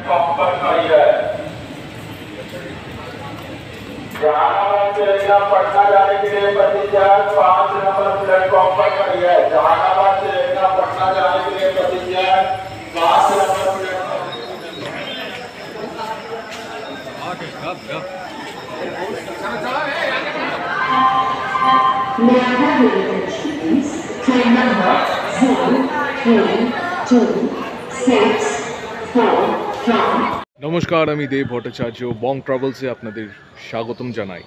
Platform पर खड़ी है। जहानाबाद से लेना पटना जाने के लिए प्रतिज्ञान 5 नंबर प्लेटफॉर्म पर खड़ी है। जहानाबाद से लेना पटना जाने के लिए प्रतिज्ञान 5 number platform. May I have your attention, please? Train number 03264 from নমস্কার, আমি দেব ভট্টাচার্য বং ট্রাভেলসে আপনাদের স্বাগতম জানাই।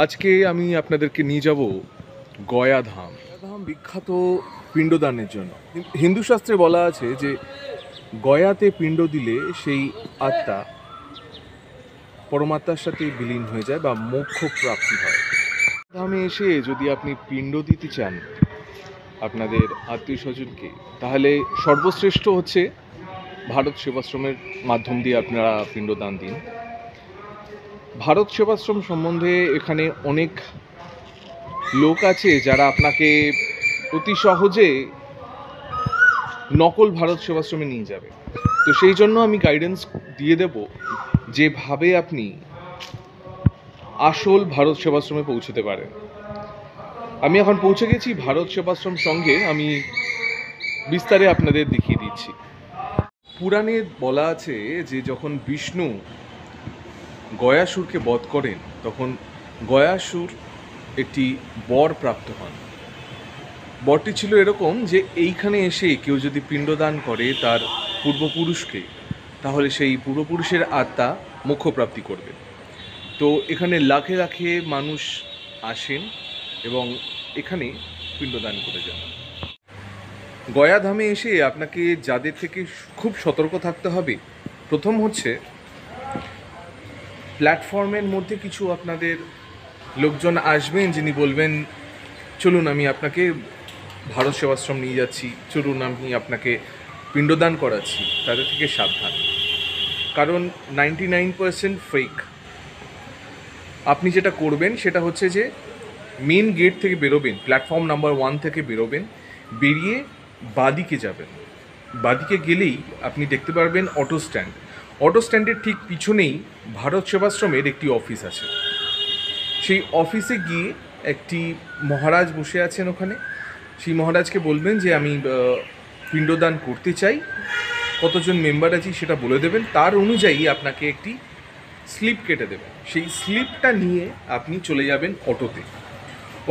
আজকে আমি আপনাদেরকে নিয়ে যাব গয়া ধাম। ধাম বিখ্যাত পিণ্ডদানের জন্য। হিন্দু শাস্ত্রে বলা আছে যে গয়াতে পিণ্ড দিলে সেই আত্মা পরমাত্মার সাথে বিলীন হয়ে যায় বা মোক্ষ প্রাপ্তি হয়। ধামে এসে যদি আপনি পিণ্ড দিতে চান আপনাদের আত্মীয় স্বজনকে, তাহলে সর্বশ্রেষ্ঠ হচ্ছে ভারত সেবাশ্রমের মাধ্যম দিয়ে আপনারা পিণ্ডদান দিন। ভারত সেবাশ্রম সম্বন্ধে এখানে অনেক লোক আছে যারা আপনাকে অতি সহজে নকল ভারত সেবাশ্রমে নিয়ে যাবে। তো সেই জন্য আমি গাইডেন্স দিয়ে দেব যেভাবে আপনি আসল ভারত সেবাশ্রমে পৌঁছতে পারেন। আমি এখন পৌঁছে গেছি ভারত সেবাশ্রম সঙ্গে, আমি বিস্তারে আপনাদের দেখিয়ে দিচ্ছি। পুরাণে বলা আছে যে যখন বিষ্ণু গয়াসুরকে বধ করেন তখন গয়াসুর একটি বর প্রাপ্ত হন। বরটি ছিল এরকম যে এইখানে এসে কেউ যদি পিণ্ডদান করে তার পূর্বপুরুষকে, তাহলে সেই পূর্বপুরুষের আত্মা মোক্ষপ্রাপ্তি করবে। তো এখানে লাখে লাখে মানুষ আসেন এবং এখানে পিণ্ডদান করে যান। গয়া ধামে এসে আপনাকে যাদের থেকে খুব সতর্ক থাকতে হবে, প্রথম হচ্ছে প্ল্যাটফর্মের মধ্যে কিছু আপনাদের লোকজন আসবেন যিনি বলবেন চলুন আমি আপনাকে ভারত সেবাশ্রম নিয়ে যাচ্ছি, চলুন আমি আপনাকে পিণ্ডদান করাচ্ছি। তাদের থেকে সাবধান, কারণ 99% ফেক। আপনি যেটা করবেন সেটা হচ্ছে যে মেন গেট থেকে বেরোবেন, প্ল্যাটফর্ম নাম্বার 1 থেকে বেরোবেন, বেরিয়ে বাদিকে যাবেন। বাদিকে গেলেই আপনি দেখতে পারবেন অটো স্ট্যান্ড। অটো স্ট্যান্ডের ঠিক পিছনেই ভারত সেবাশ্রমের একটি অফিস আছে। সেই অফিসে গিয়ে একটি মহারাজ বসে আছেন ওখানে। সেই মহারাজকে বলবেন যে আমি পিণ্ডদান করতে চাই, কতজন মেম্বার আছি সেটা বলে দেবেন। তার অনুযায়ী আপনাকে একটি স্লিপ কেটে দেবেন। সেই স্লিপটা নিয়ে আপনি চলে যাবেন অটোতে।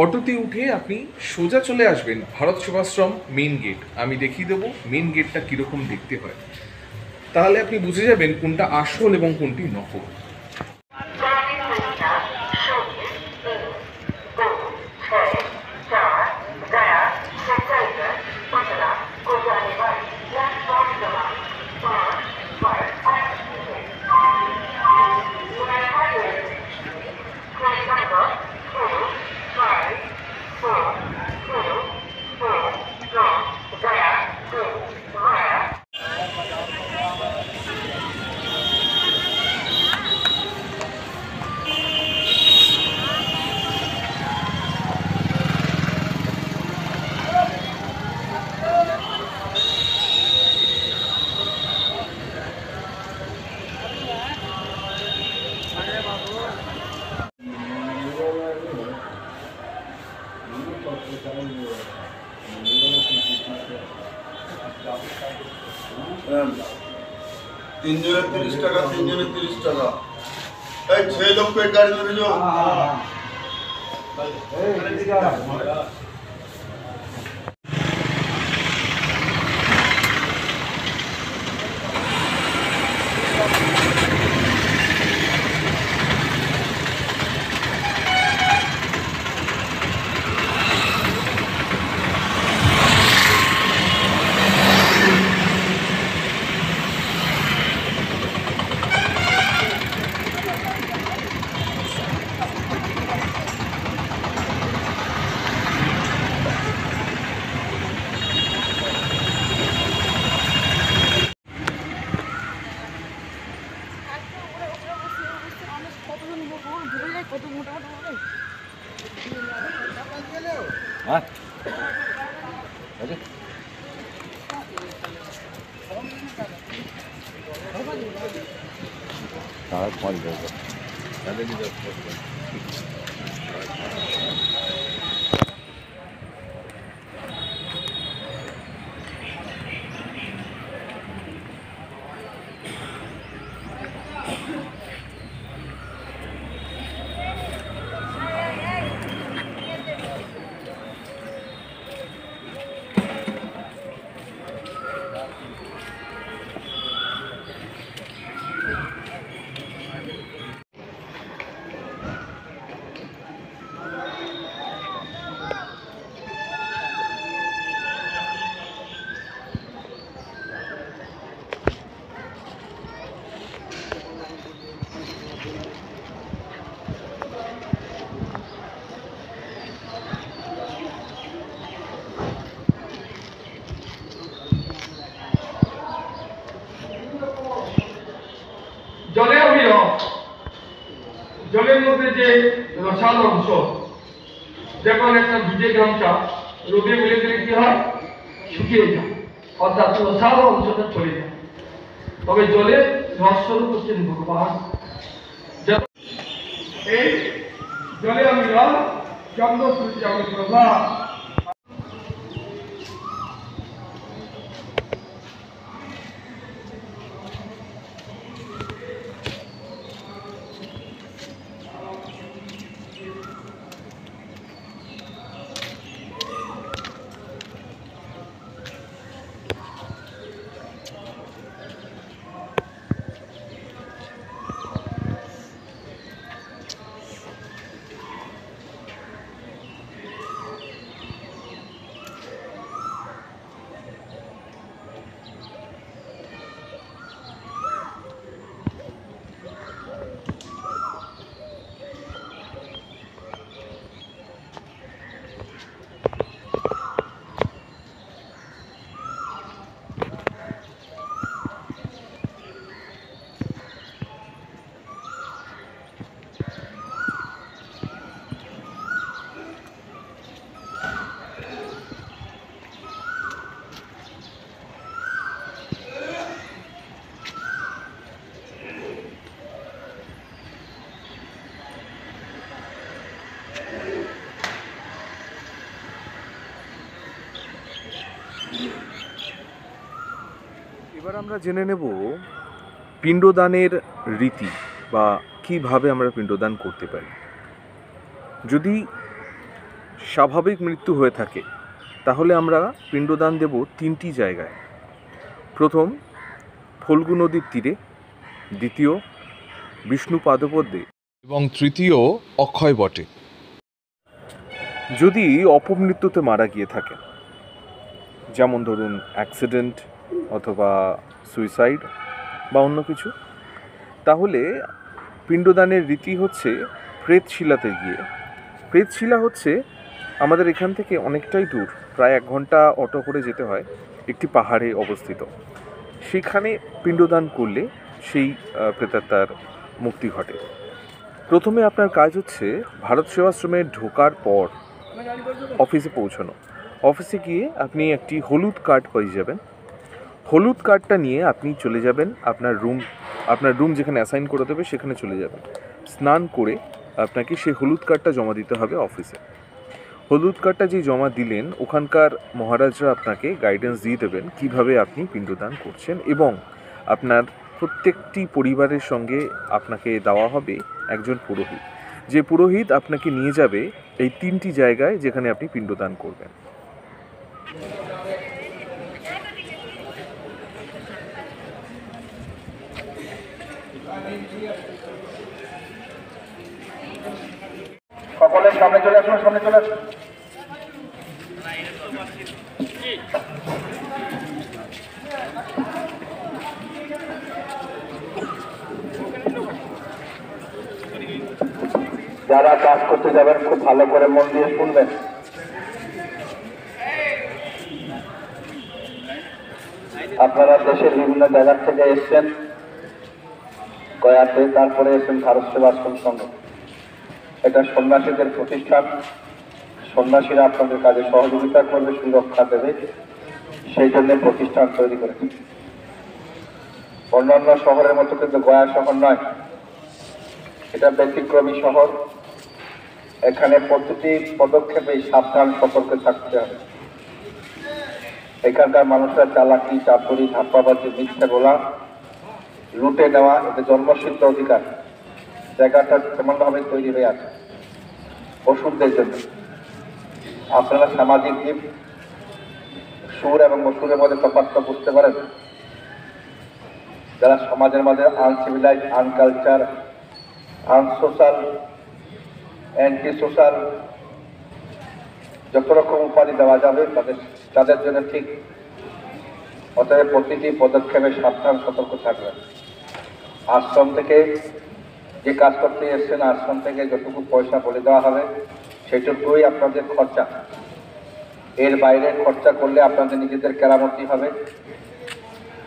অটোতে উঠে আপনি সোজা চলে আসবেন ভারত সেবাশ্রম মেন গেট। আমি দেখিয়ে দেবো মেন গেটটা কীরকম দেখতে হয়, তাহলে আপনি বুঝে যাবেন কোনটা আসল এবং কোনটি নকল। তিনজনের 30 টাকা, তিনজনের 30 টাকা। এই 6 লোক পেট গাড়ি ধরে যাও। জলে অবিরস, জলের মধ্যে যে রসাল অংশ, যখন একটা ভিজে গামছা রোদে মেলে দিলে কি হয়, শুকিয়ে যায়, অর্থাৎ রসাল অংশটা চলে যায়। তবে জলে রসস্বরূপ হচ্ছেন ভগবান। এই জলে অবিরস, চন্দ্র সূর্য প্রভা। এবার আমরা জেনে নেব পিণ্ডদানের রীতি বা কিভাবে আমরা পিণ্ডদান করতে পারি। যদি স্বাভাবিক মৃত্যু হয়ে থাকে তাহলে আমরা পিণ্ডদান দেব তিনটি জায়গায়। প্রথম ফল্গু নদীর তীরে, দ্বিতীয় বিষ্ণু পাদপদ্মে এবং তৃতীয় অক্ষয় বটে। যদি অপমৃত্যুতে মারা গিয়ে থাকে, যেমন ধরুন অ্যাক্সিডেন্ট অথবা সুইসাইড বা অন্য কিছু, তাহলে পিণ্ডদানের রীতি হচ্ছে প্রেতশিলাতে গিয়ে। প্রেতশিলা হচ্ছে আমাদের এখান থেকে অনেকটাই দূর, প্রায় 1 ঘন্টা অটো করে যেতে হয়, একটি পাহাড়ে অবস্থিত। সেখানে পিণ্ডদান করলে সেই প্রেতাত্মার মুক্তি ঘটে। প্রথমে আপনার কাজ হচ্ছে ভারত সেবাশ্রমে ঢোকার পর অফিসে পৌঁছানো। অফিসে গিয়ে আপনি একটি হলুদ কার্ড পেয়ে যাবেন। হলুদ কার্ডটা নিয়ে আপনি চলে যাবেন আপনার রুম যেখানে অ্যাসাইন করে দেবে সেখানে চলে যাবেন। স্নান করে আপনাকে সেই হলুদ কার্ডটা জমা দিতে হবে অফিসে। হলুদ কার্ডটা যে জমা দিলেন, ওখানকার মহারাজরা আপনাকে গাইডেন্স দিয়ে দেবেন কিভাবে আপনি পিণ্ডদান করছেন, এবং আপনার প্রত্যেকটি পরিবারের সঙ্গে আপনাকে দেওয়া হবে একজন পুরোহিত, যে পুরোহিত আপনাকে নিয়ে যাবে এই 3টি জায়গায় যেখানে আপনি পিণ্ডদান করবেন। সকলের সামনে চলে আসুন, সামনে চলে আসুন। যারা কাজ করতে যাবেন খুব ভালো করে মন দিয়ে শুনবেন। আপনারা দেশের বিভিন্ন জায়গা থেকে এসছেন গয়াতে, তারপরে এসছেন ভারত সেবাশ্রম সঙ্গে। এটা সন্ন্যাসীদের প্রতিষ্ঠান। সন্ন্যাসীরা আপনাদের কাজে সহযোগিতা করবে, সুরক্ষা দেবে, সেই জন্য প্রতিষ্ঠান তৈরি করেছে। অন্যান্য শহরের মতো কিন্তু গয়া শহর নয়, এটা ব্যতিক্রমী শহর, এখানে প্রতিটি পদক্ষেপে সাবধান সতর্ক থাকতে হবে। এখানকার মানুষরা চালাকি, চাতুরি, ধাপ্পাবাজি, মিথ্যা বলা, লুটে নেওয়া এটা জন্মসিদ্ধ অধিকার। জায়গাটা তেমনভাবে তৈরি হয়ে আছে অসুরদের জন্য। আপনারা সামাজিক জীব, সুর এবং অসুরের মধ্যে তফাৎ বুঝতে পারেন? যারা সমাজের মাঝে আনসিভিলাইজ, আনকালচার, আনসোশ্যাল, অ্যান্টি সোশ্যাল, যত রকম উপাধি দেওয়া যাবে তাদের জন্য ঠিক। অতএব প্রতিটি পদক্ষেপে সাবধান সতর্ক থাকবেন। আশ্রম থেকে যে কাজ করতে এসছেন, আশ্রম থেকে যতটুকু পয়সা বলে দেওয়া হবে সেটুকুই আপনাদের খরচা। এর বাইরে খরচা করলে আপনাদের নিজেদের কেরামতি হবে।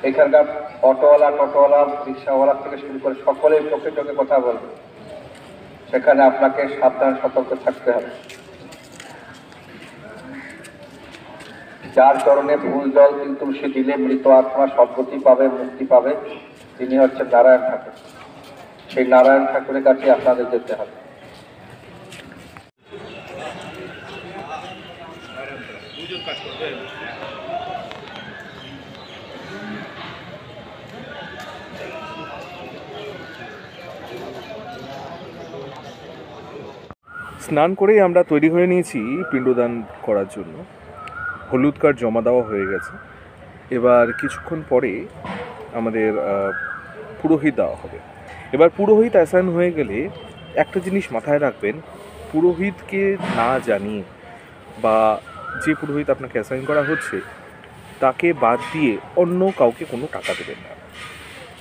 এখানকার অটোওয়ালা, টোটোওয়ালা, রিক্সাওয়ালা থেকে শুরু করে সকলের চোখে চোখে কথা বলবে। সেখানে আপনাকে সাবধান সতর্ক থাকতে হবে। যার চরণে ফুল জল তিল তুলসী দিলে মৃত আত্মা সদ্গতি পাবে, মুক্তি পাবে, তিনি হচ্ছে নারায়ণ ঠাকুর। সেই নারায়ণ ঠাকুরের কাছে আপনাদের যেতে হবে। স্নান করেই আমরা তৈরি হয়ে নিয়েছি পিণ্ডদান করার জন্য। হলুদ কার্ড জমা দেওয়া হয়ে গেছে। এবার কিছুক্ষণ পরে আমাদের পুরোহিত দেওয়া হবে। এবার পুরোহিত অ্যাসাইন হয়ে গেলে একটা জিনিস মাথায় রাখবেন, পুরোহিতকে না জানিয়ে বা যে পুরোহিত আপনাকে অ্যাসাইন করা হচ্ছে তাকে বাদ দিয়ে অন্য কাউকে কোনো টাকা দেবেন না।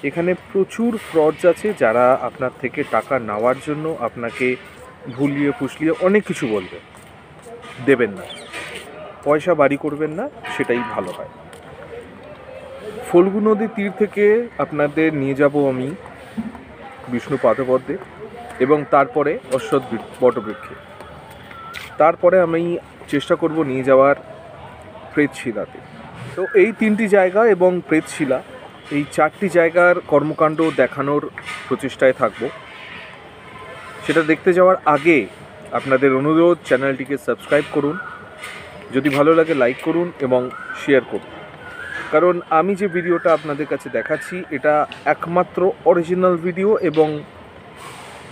এখানে প্রচুর ফ্রডস আছে যারা আপনার থেকে টাকা নেওয়ার জন্য আপনাকে ভুলিয়ে ফুসলিয়ে অনেক কিছু বলবে। দেবেন না, পয়সা বাড়ি করবেন না, সেটাই ভালো হয়। ফল্গু নদীর তীর থেকে আপনাদের নিয়ে যাব আমি বিষ্ণু পাদপদ্মে এবং তারপরে অশ্বত্থ বটবৃক্ষে। তারপরে আমি চেষ্টা করব নিয়ে যাওয়ার প্রেতশিলাতে। তো এই 3টি জায়গা এবং প্রেতশিলা, এই 4টি জায়গার কর্মকাণ্ড দেখানোর প্রচেষ্টায় থাকব। সেটা দেখতে যাওয়ার আগে আপনাদের অনুরোধ, চ্যানেলটিকে সাবস্ক্রাইব করুন, যদি ভালো লাগে লাইক করুন এবং শেয়ার করুন। কারণ আমি যে ভিডিওটা আপনাদের কাছে দেখাচ্ছি এটা একমাত্র অরিজিনাল ভিডিও এবং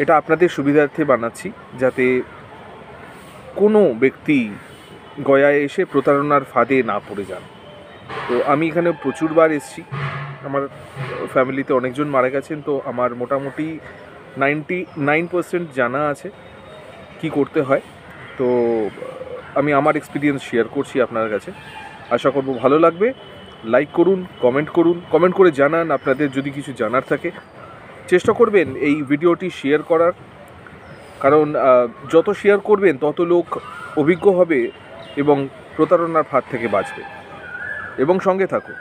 এটা আপনাদের সুবিধার্থে বানাচ্ছি, যাতে কোনো ব্যক্তি গয়ায় এসে প্রতারণার ফাঁদে না পড়ে যান। তো আমি এখানে প্রচুরবার এসেছি, আমার ফ্যামিলিতে অনেকজন মারা গেছেন, তো আমার মোটামুটি 99% জানা আছে কি করতে হয়। তো আমি আমার এক্সপিরিয়েন্স শেয়ার করছি আপনার কাছে। আশা করব ভালো লাগবে। লাইক করুন, কমেন্ট করে জানান আপনাদের যদি কিছু জানার থাকে। চেষ্টা করবেন এই ভিডিওটি শেয়ার করার, কারণ যত শেয়ার করবেন তত লোক অভিজ্ঞ হবে এবং প্রতারণার ফাঁদ থেকে বাঁচবে। এবং সঙ্গে থাকুন।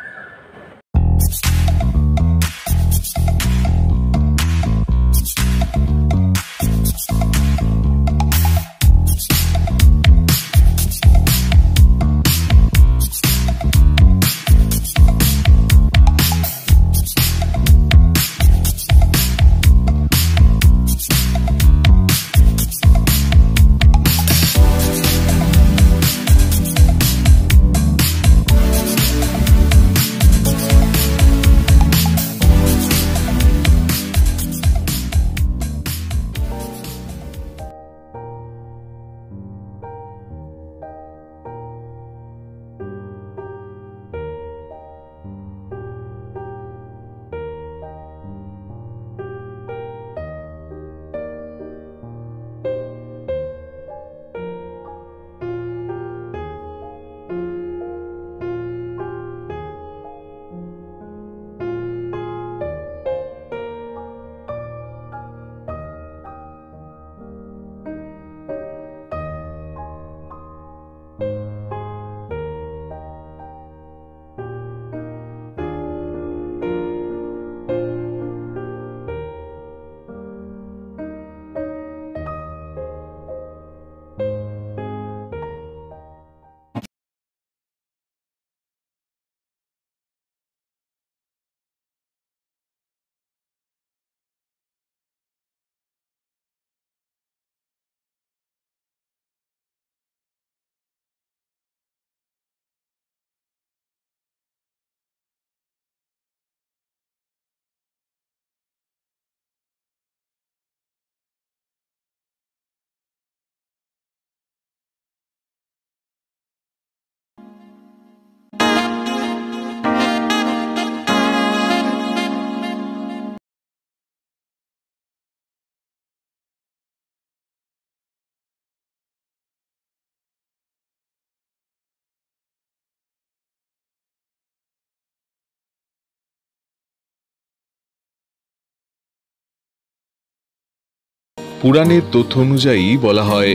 পুরাণের তথ্য অনুযায়ী বলা হয়,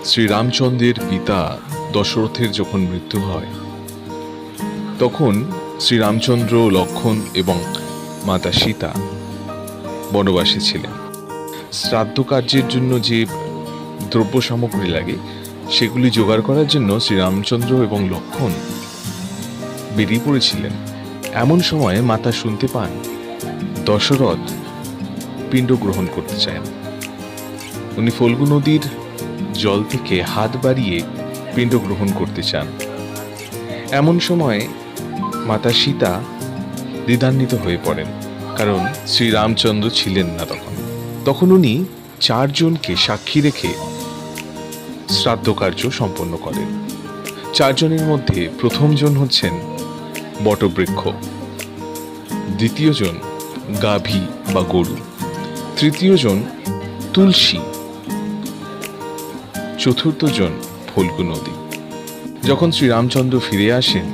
শ্রীরামচন্দ্রের পিতা দশরথের যখন মৃত্যু হয় তখন শ্রীরামচন্দ্র, লক্ষ্মণ এবং মাতা সীতা বনবাসে ছিলেন। শ্রাদ্ধ কার্যের জন্য যে দ্রব্য সামগ্রী লাগে সেগুলি জোগাড় করার জন্য শ্রীরামচন্দ্র এবং লক্ষ্মণ বেরিয়ে পড়েছিলেন। এমন সময় মাতা শুনতে পান দশরথ পিণ্ড গ্রহণ করতে চান। উনি ফল্গু নদীর জল থেকে হাত বাড়িয়ে পিণ্ড গ্রহণ করতে চান। এমন সময় মাতা সীতা দ্বিধান্বিত হয়ে পড়েন, কারণ শ্রীরামচন্দ্র ছিলেন না তখন উনি 4 জনকে সাক্ষী রেখে শ্রাদ্ধ কার্য সম্পন্ন করেন। 4 জনের মধ্যে প্রথম জন হচ্ছেন বটবৃক্ষ, দ্বিতীয় জন গাভী বা গরু, তৃতীয় জন তুলসী, চতুর্থ জন ফল্গু নদী। যখন শ্রীরামচন্দ্র ফিরে আসেন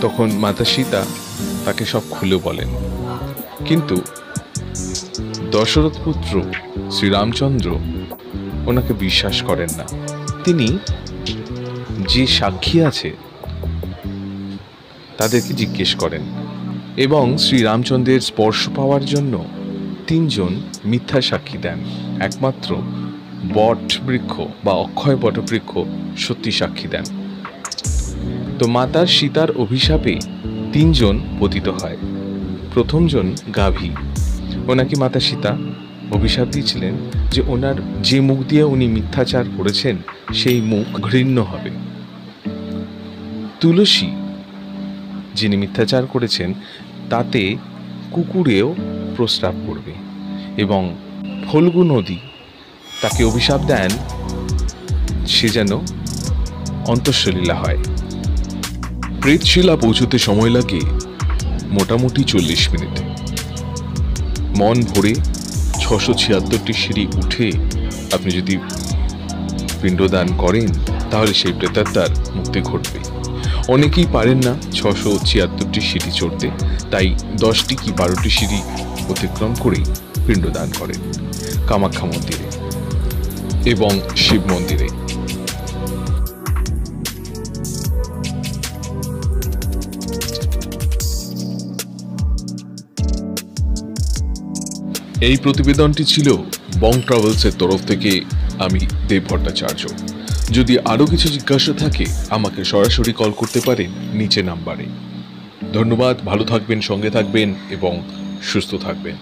তখন মাতা সীতা তাকে সব খুলে বলেন, কিন্তু দশরথ পুত্র শ্রীরামচন্দ্র ওনাকে বিশ্বাস করেন না। তিনি যে সাক্ষী আছে তাদেরকে জিজ্ঞেস করেন এবং শ্রীরামচন্দ্রের স্পর্শ পাওয়ার জন্য 3 জন মিথ্যা সাক্ষী দেন। একমাত্র বট বৃক্ষ বা অক্ষয় বটবৃক্ষ সত্যি সাক্ষী দেন। তো মাতার সীতার অভিশাপে 3 জন পতিত হয়। প্রথম জন গাভী, ওনাকে মাতা সীতা অভিশাপ দিয়েছিলেন যে ওনার যে মুখ দিয়ে উনি মিথ্যাচার করেছেন সেই মুখ ঘৃণ্য হবে। তুলসী, যিনি মিথ্যাচার করেছেন তাতে কুকুরেও প্রস্রাব করবে। এবং ফল্গু নদী তাকে অভিশাপ দেন সে যেন অন্তঃসলীলা হয়। প্রেতশিলা পৌঁছতে সময় লাগে মোটামুটি 40 মিনিট। মন ভরে 676টি সিঁড়ি উঠে আপনি যদি পিণ্ডদান করেন তাহলে সেই প্রেতাত্মার মুক্তি ঘটবে। অনেকেই পারেন না 676টি সিঁড়ি চড়তে, তাই 10টি কি 12টি সিঁড়ি অতিক্রম করেই পিণ্ডদান করেন কামাখ্যা মন্দিরে এবং শিব মন্দিরে। এই প্রতিবেদনটি ছিল বং ট্রাভেলসের তরফ থেকে। আমি দেব ভট্টাচার্য। যদি আরও কিছু জিজ্ঞাসা থাকে আমাকে সরাসরি কল করতে পারেন নিচে নাম্বারে। ধন্যবাদ, ভালো থাকবেন, সঙ্গে থাকবেন এবং সুস্থ থাকবেন।